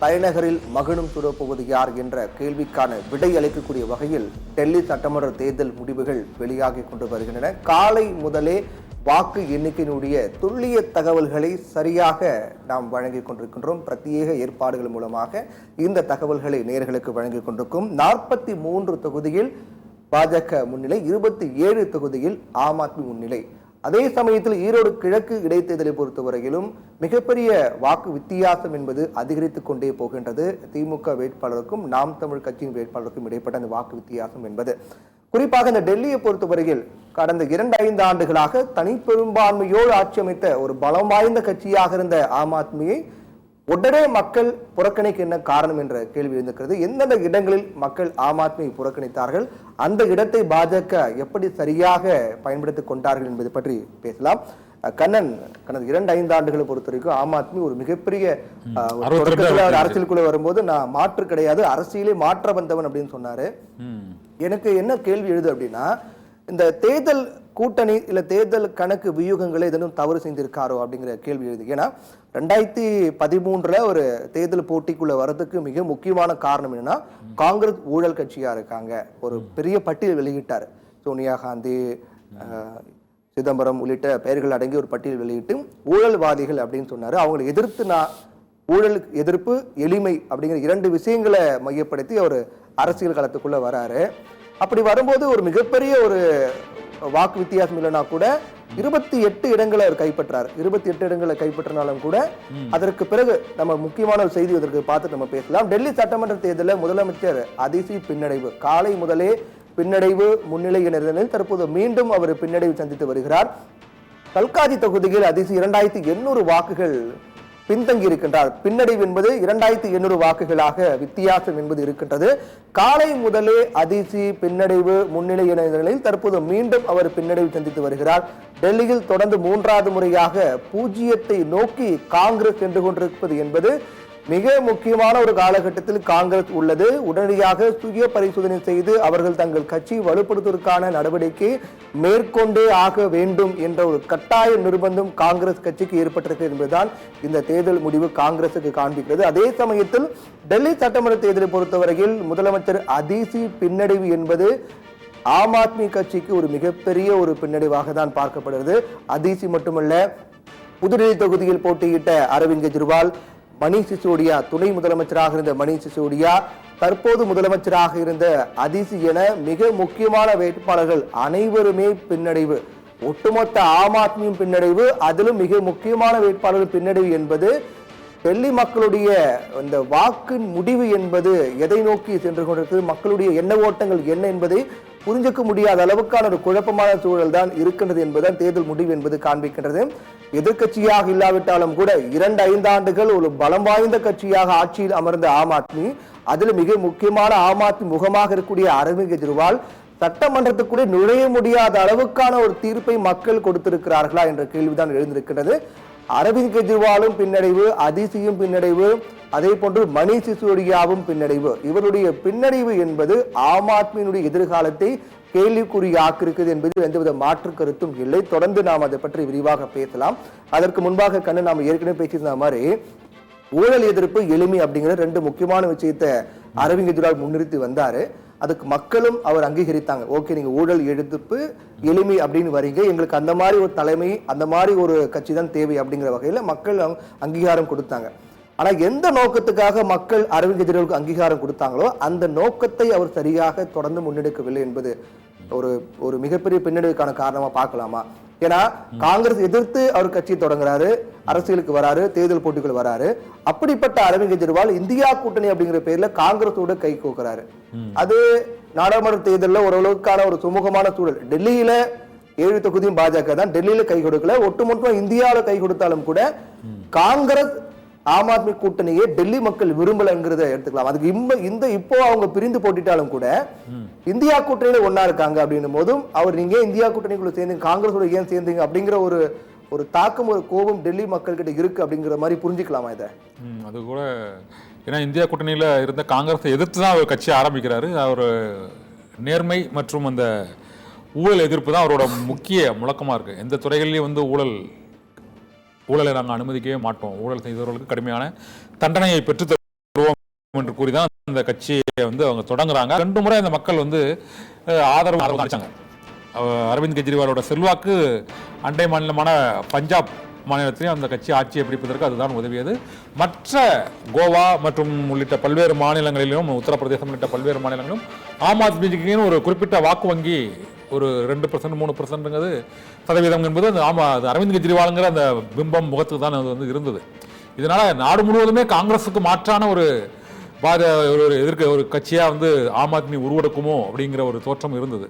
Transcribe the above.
தலைநகரில் மகுடம் சூடப்போவது யார் என்ற கேள்விக்கான விடை அளிக்கக்கூடிய வகையில் டெல்லி சட்டமன்ற தேர்தல் முடிவுகள் வெளியாகி கொண்டு வருகின்றன. காலை முதலே வாக்கு எண்ணிக்கையினுடைய துல்லிய தகவல்களை சரியாக நாம் வழங்கிக் கொண்டிருக்கின்றோம். பிரத்யேக ஏற்பாடுகள் மூலமாக இந்த தகவல்களை நேயர்களுக்கு வழங்கிக் கொண்டிருக்கும். 43 தொகுதியில் பாஜக முன்னிலை, 27 தொகுதியில் ஆம் ஆத்மி முன்னிலை. அதே சமயத்தில் ஈரோடு கிழக்கு இடைத்தேர்தலை பொறுத்தவரையிலும் மிகப்பெரிய வாக்கு வித்தியாசம் என்பது அதிகரித்துக் கொண்டே போகின்றது. திமுக வேட்பாளருக்கும் நாம் தமிழ் கட்சியின் வேட்பாளருக்கும் இடைப்பட்ட அந்த வாக்கு வித்தியாசம் என்பது, குறிப்பாக இந்த டெல்லியை பொறுத்தவரையில் கடந்த 2-5 ஆண்டுகளாக தனிப்பெரும்பான்மையோடு ஆட்சி அமைத்த ஒரு பலம் வாய்ந்த கட்சியாக இருந்த ஆம் ஆத்மியை உடனே மக்கள் புறக்கணிக்க என்ன காரணம் என்ற கேள்வி இருந்திருக்கிறது. எந்தெந்த இடங்களில் மக்கள் ஆம் ஆத்மியை புறக்கணித்தார்கள், அந்த இடத்தை பாஜக எப்படி சரியாக பயன்படுத்திக் கொண்டார்கள் என்பதை பற்றி பேசலாம். கண்ணன், கடந்த 2-5 ஆண்டுகளை பொறுத்த வரைக்கும் ஆம் ஆத்மி ஒரு மிகப்பெரிய அரசியலுக்குள்ள வரும்போது நான் மாற்று கிடையாது, அரசியலே மாற்ற வந்தவன் அப்படின்னு சொன்னாரு. எனக்கு என்ன கேள்வி எழுது அப்படின்னா, இந்த தேர்தல் கூட்டணி இல்ல தேர்தல் கணக்கு வியூகங்களை எதுவும் தவறு செஞ்சிருக்காரோ அப்படிங்கிற கேள்வி எழுது. ஏன்னா 2013 ஒரு தேர்தல் போட்டிக்குள்ள வர்றதுக்கு மிக முக்கியமான காரணம் என்னன்னா, காங்கிரஸ் ஊழல் கட்சியா இருக்காங்க. ஒரு பெரிய பட்டியல் வெளியிட்டார். சோனியா காந்தி, சிதம்பரம் உள்ளிட்ட பெயர்கள் அடங்கி ஒரு பட்டியல் வெளியிட்டு ஊழல்வாதிகள் அப்படின்னு சொன்னாரு. அவங்களை எதிர்த்து நான் ஊழல் எதிர்ப்பு, எளிமை அப்படிங்கிற 2 விஷயங்களை மையப்படுத்தி அவர் அரசியல் களத்துக்குள்ள வராரு. அப்படி வரும்போது ஒரு மிகப்பெரிய ஒரு வாக்கு வித்தியாசம் இல்லைன்னா கூட 28 இடங்களை அவர் கைப்பற்றார். 28 இடங்களை கைப்பற்றினாலும் கூட அதற்கு பிறகு நம்ம முக்கியமான ஒரு செய்தி அதற்கு பார்த்து நம்ம பேசலாம். டெல்லி சட்டமன்ற தேர்தலில் முதலமைச்சர் அதிசி பின்னடைவு, காலை முதலே பின்னடைவு முன்னிலை என இருந்ததில் தற்போது மீண்டும் அவர் பின்னடைவு சந்தித்து வருகிறார். கல்காஜி தொகுதியில் அதிசி 2800 வாக்குகள் பின்தங்கி இருக்கின்றார். பின்னடைவு என்பது 2800 வாக்குகளாக வித்தியாசம் என்பது இருக்கின்றது. காலை முதலே அதிசி பின்னடைவு முன்னிலை என நிலையில் தற்போது மீண்டும் அவர் பின்னடைவு சந்தித்து வருகிறார். டெல்லியில் தொடர்ந்து 3வது முறையாக பூஜ்ஜியத்தை நோக்கி காங்கிரஸ் சென்று கொண்டிருப்பது என்பது மிக முக்கியமான ஒரு காலகட்டத்தில் காங்கிரஸ் உள்ளது. உடனடியாக சுய பரிசோதனை செய்து அவர்கள் தங்கள் கட்சி வலுப்படுத்துவதற்கான நடவடிக்கை மேற்கொண்டே ஆக வேண்டும் என்ற ஒரு கட்டாய நிர்பந்தம் காங்கிரஸ் கட்சிக்கு ஏற்பட்டிருக்கிறது என்பதுதான் இந்த தேர்தல் முடிவு காங்கிரசுக்கு காண்பிக்கிறது. அதே சமயத்தில் டெல்லி சட்டமன்ற தேர்தலை பொறுத்தவரையில் முதலமைச்சர் அதிசி பின்னடைவு என்பது ஆம் ஆத்மி கட்சிக்கு ஒரு மிகப்பெரிய ஒரு பின்னடைவாக தான் பார்க்கப்படுகிறது. அதிசி மட்டுமல்ல, புதுடெல்லி தொகுதியில் போட்டியிட்ட அரவிந்த் கெஜ்ரிவால், மணீஷ் சிசோடியா, துணை முதலமைச்சராக இருந்த மணீஷ் சிசோடியா, தற்போது முதலமைச்சராக இருந்த அதிசி என மிக முக்கியமான வேட்பாளர்கள் அனைவருமே பின்னடைவு. ஒட்டுமொத்த ஆம் ஆத்மியும் பின்னடைவு. அதிலும் மிக முக்கியமான வேட்பாளர்கள் பின்னடைவு என்பது டெல்லி மக்களுடைய இந்த வாக்கின் முடிவு என்பது எதை நோக்கி சென்று கொண்டிருக்கிறது, மக்களுடைய எண்ண ஓட்டங்கள் என்ன என்பதை புரிஞ்சுக்க முடியாத அளவுக்கான ஒரு குழப்பமான சூழல் தான் இருக்கின்றது என்பதுதான் தேர்தல் முடிவு என்பது காண்பிக்கின்றது. எதிர்கட்சியாக இல்லாவிட்டாலும் கூட 2-5 ஆண்டுகள் ஒரு பலம் வாய்ந்த கட்சியாக ஆட்சியில் அமர்ந்த ஆம் ஆத்மி, அதில் மிக முக்கியமான ஆம் ஆத்மி முகமாக இருக்கக்கூடிய அரவிந்த் கெஜ்ரிவால் சட்டமன்றத்துக்குள்ளே நுழைய முடியாத அளவுக்கான ஒரு தீர்ப்பை மக்கள் கொடுத்திருக்கிறார்களா என்ற கேள்விதான் எழுந்திருக்கின்றது. அரவிந்த் கெஜ்ரிவாலும் பின்னடைவு, அதிசியும் பின்னடைவு, அதே போன்று மணீஷ் சிசோடியாவும் பின்னடைவு. இவருடைய பின்னடைவு என்பது ஆம் ஆத்மியினுடைய எதிர்காலத்தை கேள்விக்குறியாக்கிருக்கிறது என்பதில் எந்தவித மாற்று கருத்தும் இல்லை. தொடர்ந்து நாம் அதை பற்றி விரிவாக பேசலாம். அதற்கு முன்பாக கண்ணு, நாம் ஏற்கனவே பேசியிருந்த மாதிரி ஊழல் எதிர்ப்பு, எளிமை அப்படிங்கிற 2 முக்கியமான விஷயத்தை அரவிந்த் கெஜ்ரிவால் முன்னிறுத்தி வந்தாரு. அதுக்கு மக்களும் அவர் அங்கீகரித்தாங்க. ஓகே, நீங்க ஊழல் எதிர்ப்பு, எளிமை அப்படின்னு வரீங்க, எங்களுக்கு அந்த மாதிரி ஒரு தலைமை, அந்த மாதிரி ஒரு கட்சி தான் தேவை அப்படிங்கிற வகையில மக்கள் அங்கீகாரம் கொடுத்தாங்க. ஆனா எந்த நோக்கத்துக்காக மக்கள் அரவிந்த் கெஜ்ரிவாலுக்கு அங்கீகாரம் கொடுத்தாங்களோ அந்த நோக்கத்தை அவர் சரியாக தொடர்ந்து முன்னெடுக்கவில்லை என்பது ஒரு மிகப்பெரிய பின்னடைவுக்கான காரணமா பார்க்கலாமா? ஏன்னா காங்கிரஸ் எதிர்த்து அவர் கட்சியை தொடங்குறாரு, அரசியலுக்கு வராரு, தேர்தல் போட்டிகள் வராரு. அப்படிப்பட்ட அரவிந்த் கெஜ்ரிவால் இந்தியா கூட்டணி அப்படிங்கிற பேர்ல காங்கிரஸோட கை கோக்குறாரு. அது நாடாளுமன்ற தேர்தலில் ஓரளவுக்கான ஒரு சுமூகமான சூழல். டெல்லியில 7 தொகுதியும் பாஜக தான், டெல்லியில கை கொடுக்கல. ஒட்டுமொத்தமா இந்தியாவில கை கொடுத்தாலும் கூட காங்கிரஸ் ஆம் ஆத்மி கூட்டணியை டெல்லி மக்கள் விரும்பலங்கிறத எடுத்துக்கலாம். அதுக்கு இப்போ அவங்க பிரிந்து போட்டிட்டாலும் கூட இந்தியா கூட்டணியில ஒன்னா இருக்காங்க அப்படின்னும் போதும் அவர் நீங்க இந்தியா கூட்டணிக்குள்ள சேர்ந்தீங்க, காங்கிரஸோட ஏன் சேர்ந்தீங்க அப்படிங்கிற ஒரு தாக்கம், ஒரு கோபம் டெல்லி மக்கள் கிட்ட இருக்கு அப்படிங்கிற மாதிரி புரிஞ்சுக்கலாமா இதை? அது கூட ஏன்னா இந்தியா கூட்டணியில இருந்த காங்கிரஸை எதிர்த்து தான் அவர் கட்சி ஆரம்பிக்கிறாரு. அவர் நேர்மை மற்றும் அந்த ஊழல் எதிர்ப்பு தான் அவரோட முக்கிய முழக்கமா இருக்கு. எந்த துறைகளிலையும் ஊழலை நாங்கள் அனுமதிக்கவே மாட்டோம், ஊழல் செய்தவர்களுக்கு கடுமையான தண்டனையை பெற்று என்று கூறிதான் அந்த கட்சியை வந்து அவங்க தொடங்குறாங்க. 2 முறை அந்த மக்கள் வந்து ஆதரவு அளிச்சாங்க. அரவிந்த் கெஜ்ரிவாலோட செல்வாக்கு அண்டை மாநிலமான பஞ்சாப் மாநிலத்திலையும் அந்த கட்சி ஆட்சியை பிடிப்பதற்கு அதுதான் உதவியது. மற்ற கோவா மற்றும் உள்ளிட்ட பல்வேறு மாநிலங்களிலும், உத்தரப்பிரதேசம் உள்ளிட்ட பல்வேறு மாநிலங்களிலும் ஆம் ஆத்மிக்கு ஒரு குறிப்பிட்ட வாக்கு வங்கி ஒரு 2% 3% சதவீதம் என்பது அது அரவிந்த் கெஜ்ரிவாலுங்கிற அந்த பிம்பம் முகத்துக்கு தான் அது வந்து இருந்தது. இதனால நாடு முழுவதுமே காங்கிரஸுக்கு மாற்றான ஒரு எதிர்க்க ஒரு கட்சியா வந்து ஆம் ஆத்மி உருவெடுக்குமோ அப்படிங்கிற ஒரு தோற்றம் இருந்தது.